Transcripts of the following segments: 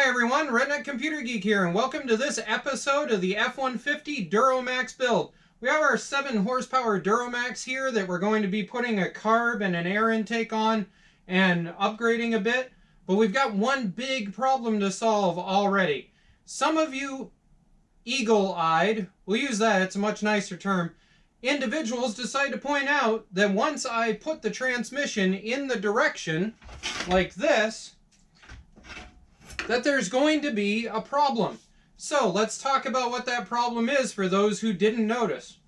everyone, Redneck Computer Geek here, and welcome to this episode of the F150 Duromax build. We have our 7 horsepower Duromax here that we're going to be putting a carb and an air intake on and upgrading a bit, but we've got one big problem to solve already. Some of you eagle-eyed, we'll use that, it's a much nicer term, individuals decide to point out that once I put the transmission in the direction like this, that there's going to be a problem. So let's talk about what that problem is for those who didn't notice.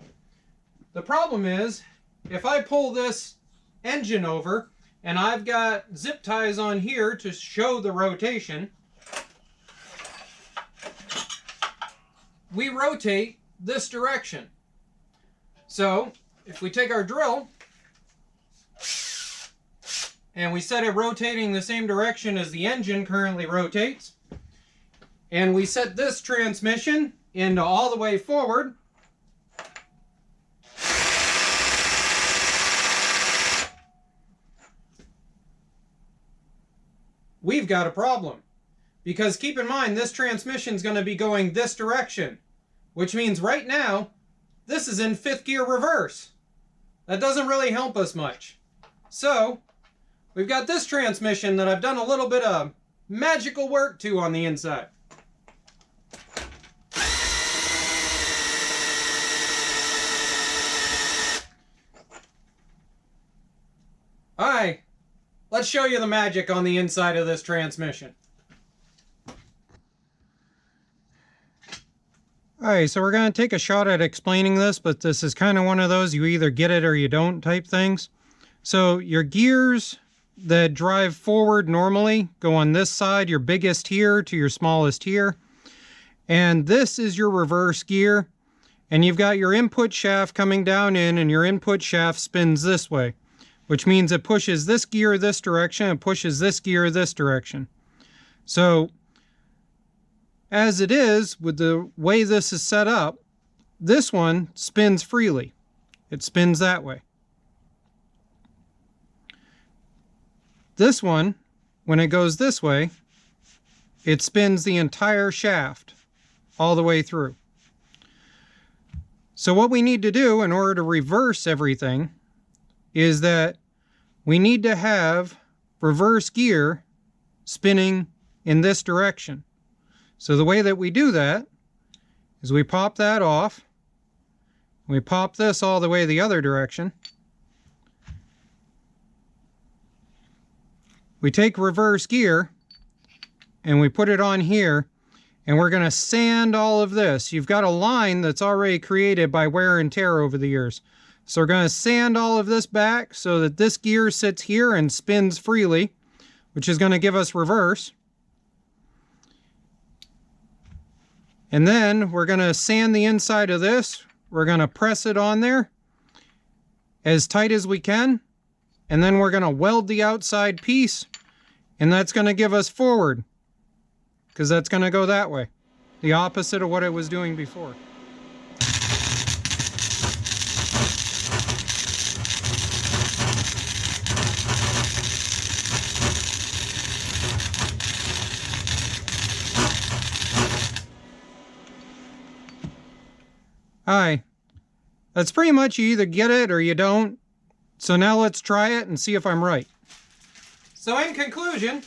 The problem is, if I pull this engine over, and I've got zip ties on here to show the rotation, we rotate this direction. So if we take our drill and we set it rotating the same direction as the engine currently rotates, and we set this transmission into all the way forward, we've got a problem. Because keep in mind, this transmission is going to be going this direction, which means right now this is in 5th gear reverse. That doesn't really help us much. So we've got this transmission that I've done a little bit of magical work to on the inside. Alright, let's show you the magic on the inside of this transmission. Alright, so we're going to take a shot at explaining this, but this is kind of one of those you either get it or you don't type things. So your gears that drive forward normally go on this side, your biggest here to your smallest here. And this is your reverse gear. And you've got your input shaft coming down in, and your input shaft spins this way, which means it pushes this gear this direction and pushes this gear this direction. So as it is, with the way this is set up, this one spins freely. It spins that way. This one, when it goes this way, it spins the entire shaft all the way through. So what we need to do in order to reverse everything is that we need to have reverse gear spinning in this direction. So the way that we do that is we pop that off, we pop this all the way the other direction. We take reverse gear and we put it on here, and we're going to sand all of this. You've got a line that's already created by wear and tear over the years. So we're going to sand all of this back so that this gear sits here and spins freely, which is going to give us reverse. And then we're going to sand the inside of this. We're going to press it on there as tight as we can. And then we're going to weld the outside piece, and that's going to give us forward, because that's going to go that way, the opposite of what it was doing before. Alright, that's pretty much, you either get it or you don't. So now let's try it and see if I'm right. So in conclusion,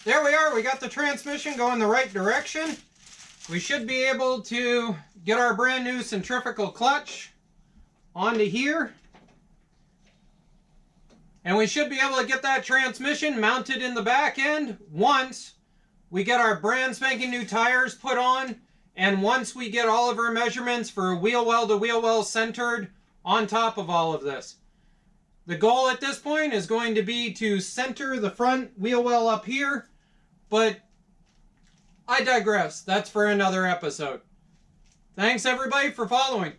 there we are. We got the transmission going the right direction. We should be able to get our brand new centrifugal clutch onto here. And we should be able to get that transmission mounted in the back end once we get our brand spanking new tires put on, and once we get all of our measurements for wheel well to wheel well centered on top of all of this. The goal at this point is going to be to center the front wheel well up here, but I digress. That's for another episode. Thanks everybody for following.